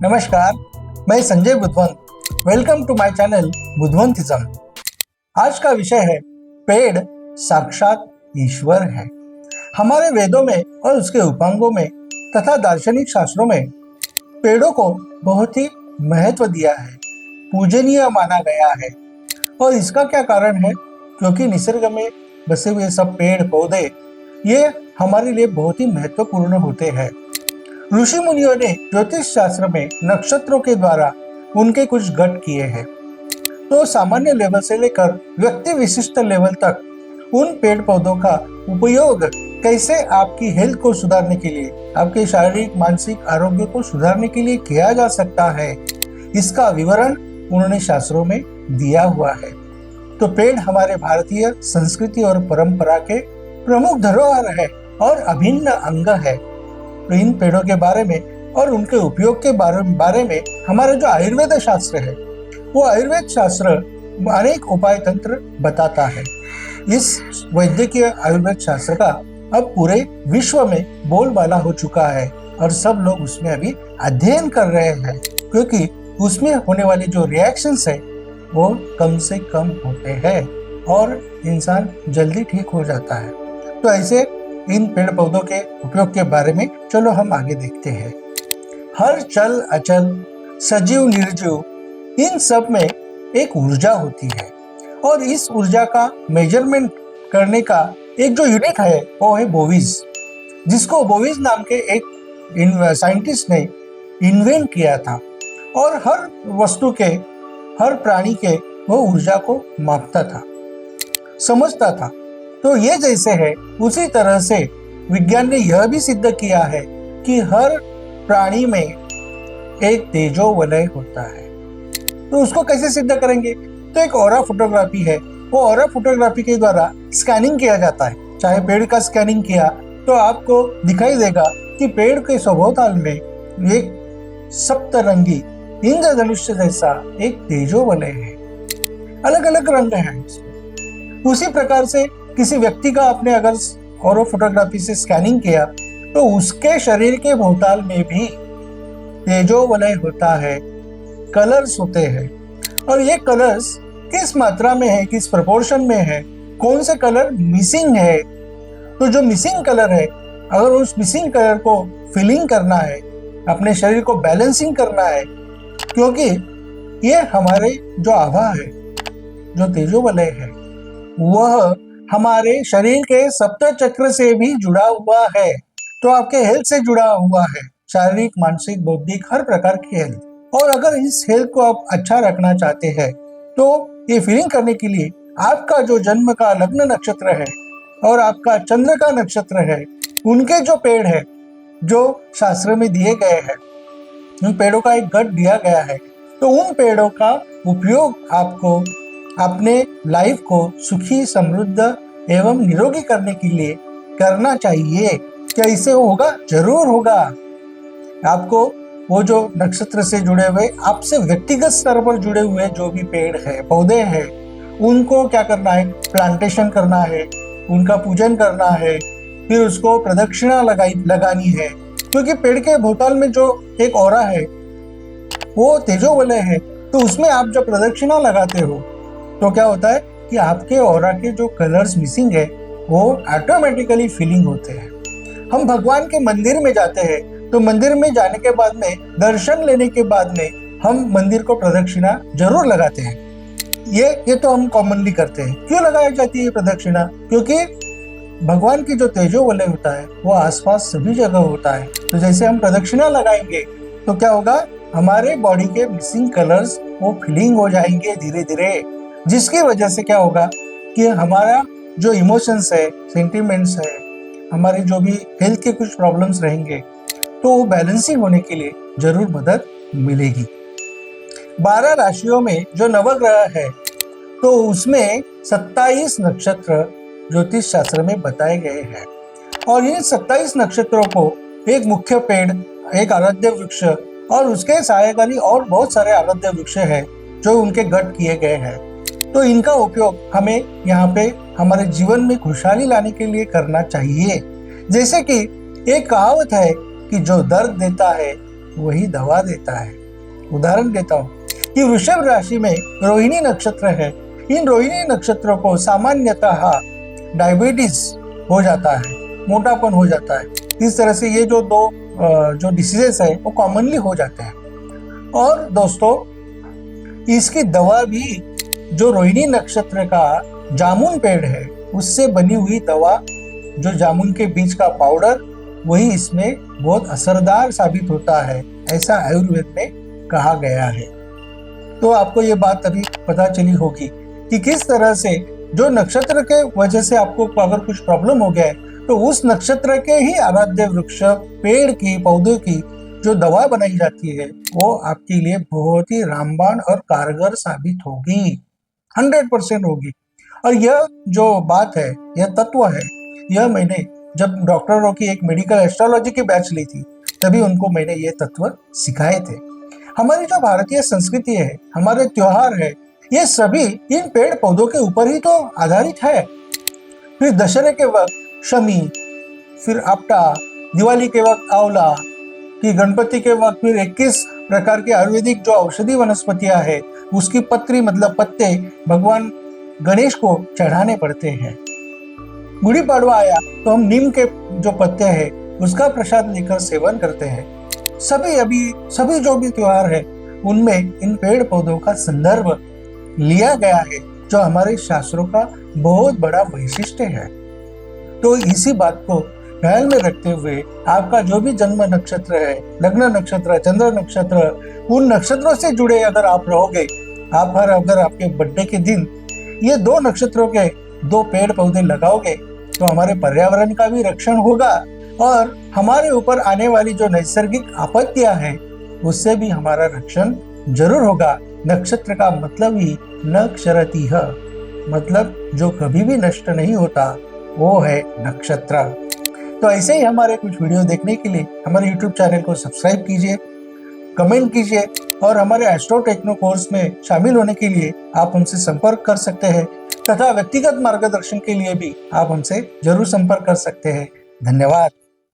नमस्कार, मैं Sanjay Budhwant. Welcome to my channel Budhwantism. आज का विषय है पेड़ साक्षात ईश्वर है। हमारे वेदों में और उसके उपांगों में तथा दार्शनिक शास्त्रों में पेड़ों को बहुत ही महत्व दिया है, पूजनीय माना गया है। और इसका क्या कारण है? क्योंकि निसर्ग में बसे हुए सब पेड़ पौधे ये हमारे लिए बहुत ही महत्वपूर्ण होते हैं। ऋषि मुनियों ने ज्योतिष शास्त्र में नक्षत्रों के द्वारा उनके कुछ गट किए हैं। तो सामान्य लेवल से लेकर व्यक्ति विशिष्ट लेवल तक उन पेड़ पौधों का उपयोग कैसे आपकी हेल्थ को सुधारने के लिए, आपके शारीरिक मानसिक आरोग्य को सुधारने के लिए किया जा सकता है, इसका विवरण उन्होंने शास्त्रों में दिया हुआ है। तो पेड़ हमारे भारतीय संस्कृति और परंपरा के प्रमुख धरोहर है और अभिन्न अंग है। तो इन पेड़ों के बारे में और उनके उपयोग के बारे में हमारा जो आयुर्वेद शास्त्र है, वो आयुर्वेद शास्त्र अनेक उपाय तंत्र बताता है। इस वैद्यकीय आयुर्वेद शास्त्र का अब पूरे विश्व में बोलबाला हो चुका है और सब लोग उसमें अभी अध्ययन कर रहे हैं, क्योंकि उसमें होने वाले जो रिएक्शंस है वो कम से कम होते हैं और इंसान जल्दी ठीक हो जाता है। तो ऐसे इन पेड़ पौधों के उपयोग के बारे में चलो हम आगे देखते हैं। हर चल अचल, सजीव निर्जीव, इन सब में एक ऊर्जा होती है और इस ऊर्जा का मेजरमेंट करने का एक जो यूनिट है वो है बोविस, जिसको बोविस नाम के एक साइंटिस्ट ने इन्वेंट किया था। और हर वस्तु के, हर प्राणी के वो ऊर्जा को मापता था, समझता था। तो ये जैसे है उसी तरह से विज्ञान ने यह भी सिद्ध किया है कि हर प्राणी में एक तेजो वलय होता है। तो उसको कैसे सिद्ध करेंगे? तो एक ऑरा फोटोग्राफी है, वो ऑरा फोटोग्राफी के द्वारा स्कैनिंग किया जाता है। चाहे पेड़ का स्कैनिंग किया तो आपको दिखाई देगा कि पेड़ के स्वभावताल में एक सप्तरंगी इंद्रधनुष जैसा एक तेजो वलय है। अलग अलग रंग हैं इसमें। उसी प्रकार से किसी व्यक्ति का आपने अगर ऑरो फोटोग्राफी से स्कैनिंग किया तो उसके शरीर के भौताल में भी तेजो वलय होता है, कलर्स होते हैं। और ये कलर्स किस मात्रा में है, किस प्रोपोर्शन में है, कौन से कलर मिसिंग है, तो जो मिसिंग कलर है, अगर उस मिसिंग कलर को फिलिंग करना है, अपने शरीर को बैलेंसिंग करना है, क्योंकि ये हमारे जो आभा है, जो तेजो वलय है, वह हमारे शरीर के सप्त चक्र से भी जुड़ा हुआ है। तो आपके हेल्थ से जुड़ा हुआ है, शारीरिक मानसिक बौद्धिक हर प्रकार की हेल्थ। और अगर इस हेल्थ को आप अच्छा रखना चाहते हैं तो ये फीलिंग करने के लिए आपका जो जन्म का लग्न नक्षत्र है और आपका चंद्र का नक्षत्र है, उनके जो पेड़ है जो शास्त्र में दिए गए हैं, उन पेड़ों का एक गट दिया गया है। तो उन पेड़ों का उपयोग आपको अपने लाइफ को सुखी समृद्ध एवं निरोगी करने के लिए करना चाहिए। क्या इससे होगा? जरूर होगा। आपको वो जो नक्षत्र से जुड़े हुए, आपसे व्यक्तिगत स्तर पर जुड़े हुए जो भी पेड़ है पौधे हैं, उनको क्या करना है? प्लांटेशन करना है, उनका पूजन करना है, फिर उसको प्रदक्षिणा लगानी है। क्योंकि पेड़ के भौताल में जो एक ऑरा है वो तेजो वलय है, तो उसमें आप जब प्रदक्षिणा लगाते हो तो क्या होता है कि आपके ऑरा के जो कलर्स मिसिंग है वो ऑटोमेटिकली फीलिंग होते हैं। हम भगवान के मंदिर में जाते हैं तो मंदिर में जाने के बाद में, दर्शन लेने के बाद में हम मंदिर को प्रदक्षिणा जरूर लगाते हैं। ये तो हम कॉमनली करते हैं। क्यों लगाई जाती है प्रदक्षिणा? क्योंकि भगवान की जो तेजो वलय होता है वो आसपास सभी जगह होता है। तो जैसे हम प्रदक्षिणा लगाएंगे तो क्या होगा? हमारे बॉडी के मिसिंग कलर्स वो फीलिंग हो जाएंगे धीरे धीरे, जिसकी वजह से क्या होगा कि हमारा जो इमोशंस है, सेंटिमेंट्स है, हमारी जो भी हेल्थ के कुछ प्रॉब्लम्स रहेंगे, तो वो बैलेंसिंग होने के लिए जरूर मदद मिलेगी। 12 राशियों में जो नवग्रह है तो उसमें 27 नक्षत्र ज्योतिष शास्त्र में बताए गए हैं। और इन 27 नक्षत्रों को एक मुख्य पेड़, एक आराध्य वृक्ष और उसके सहायकारी और बहुत सारे आराध्य वृक्ष है जो उनके गट किए गए हैं। तो इनका उपयोग हमें यहाँ पे हमारे जीवन में खुशहाली लाने के लिए करना चाहिए। जैसे कि एक कहावत है कि जो दर्द देता है वही दवा देता है। उदाहरण देता हूँ कि वृषभ राशि में रोहिणी नक्षत्र है। इन रोहिणी नक्षत्रों को सामान्यतः डायबिटीज हो जाता है, मोटापन हो जाता है। इस तरह से ये जो दो जो डिसीजेस है वो कॉमनली हो जाते हैं। और दोस्तों, इसकी दवा भी जो रोहिणी नक्षत्र का जामुन पेड़ है उससे बनी हुई दवा, जो जामुन के बीज का पाउडर, वही इसमें बहुत असरदार साबित होता है, ऐसा आयुर्वेद में कहा गया है। तो आपको ये बात अभी पता चली होगी कि किस तरह से जो नक्षत्र के वजह से आपको अगर कुछ प्रॉब्लम हो गया है तो उस नक्षत्र के ही आराध्य वृक्ष, पेड़ की, पौधे की जो दवा बनाई जाती है वो आपके लिए बहुत ही रामबाण और कारगर साबित होगी, 100% होगी। और यह जो बात है, यह तत्व है, यह मैंने जब डॉक्टरों की एक मेडिकल एस्ट्रोलॉजी की बैच ली थी तभी उनको मैंने ये तत्व सिखाए थे। हमारी जो भारतीय संस्कृति है, हमारे त्योहार है, ये सभी इन पेड़ पौधों के ऊपर ही तो आधारित है। फिर दशहरे के वक्त शमी, फिर आपटा, दिवाली के वक्त आंवला, कि गणपति के वक्त फिर 21 प्रकार के आयुर्वेदिक जो औषधि वनस्पतियां है उसकी पत्री मतलब पत्ते भगवान गणेश को चढ़ाने पड़ते हैं। गुड़ी पड़वा आया तो हम नीम के जो पत्ते हैं उसका प्रसाद लेकर सेवन करते हैं। सभी जो भी त्योहार है उनमें इन पेड़ पौधों का संदर्भ लिया गया है, जो हमारे शास्त्रों का बहुत बड़ा वैशिष्ट्य है। तो इसी बात को ख्याल में रखते हुए आपका जो भी जन्म नक्षत्र है, लग्न नक्षत्र, चंद्र नक्षत्र, उन नक्षत्रों से जुड़े अगर आप रहोगे, अगर आपके बर्थडे के दिन ये 2 नक्षत्रों के 2 पेड़ पौधे लगाओगे तो हमारे पर्यावरण का भी रक्षण होगा और हमारे ऊपर आने वाली जो नैसर्गिक आपत्तियां हैं उससे भी हमारा रक्षण जरूर होगा। नक्षत्र का मतलब ही नक्षरतिह, मतलब जो कभी भी नष्ट नहीं होता, वो है नक्षत्र। तो ऐसे ही हमारे कुछ वीडियो देखने के लिए हमारे YouTube चैनल को सब्सक्राइब कीजिए, कमेंट कीजिए और हमारे एस्ट्रो टेक्नो कोर्स में शामिल होने के लिए आप हमसे संपर्क कर सकते हैं तथा व्यक्तिगत मार्गदर्शन के लिए भी आप हमसे जरूर संपर्क कर सकते हैं। धन्यवाद।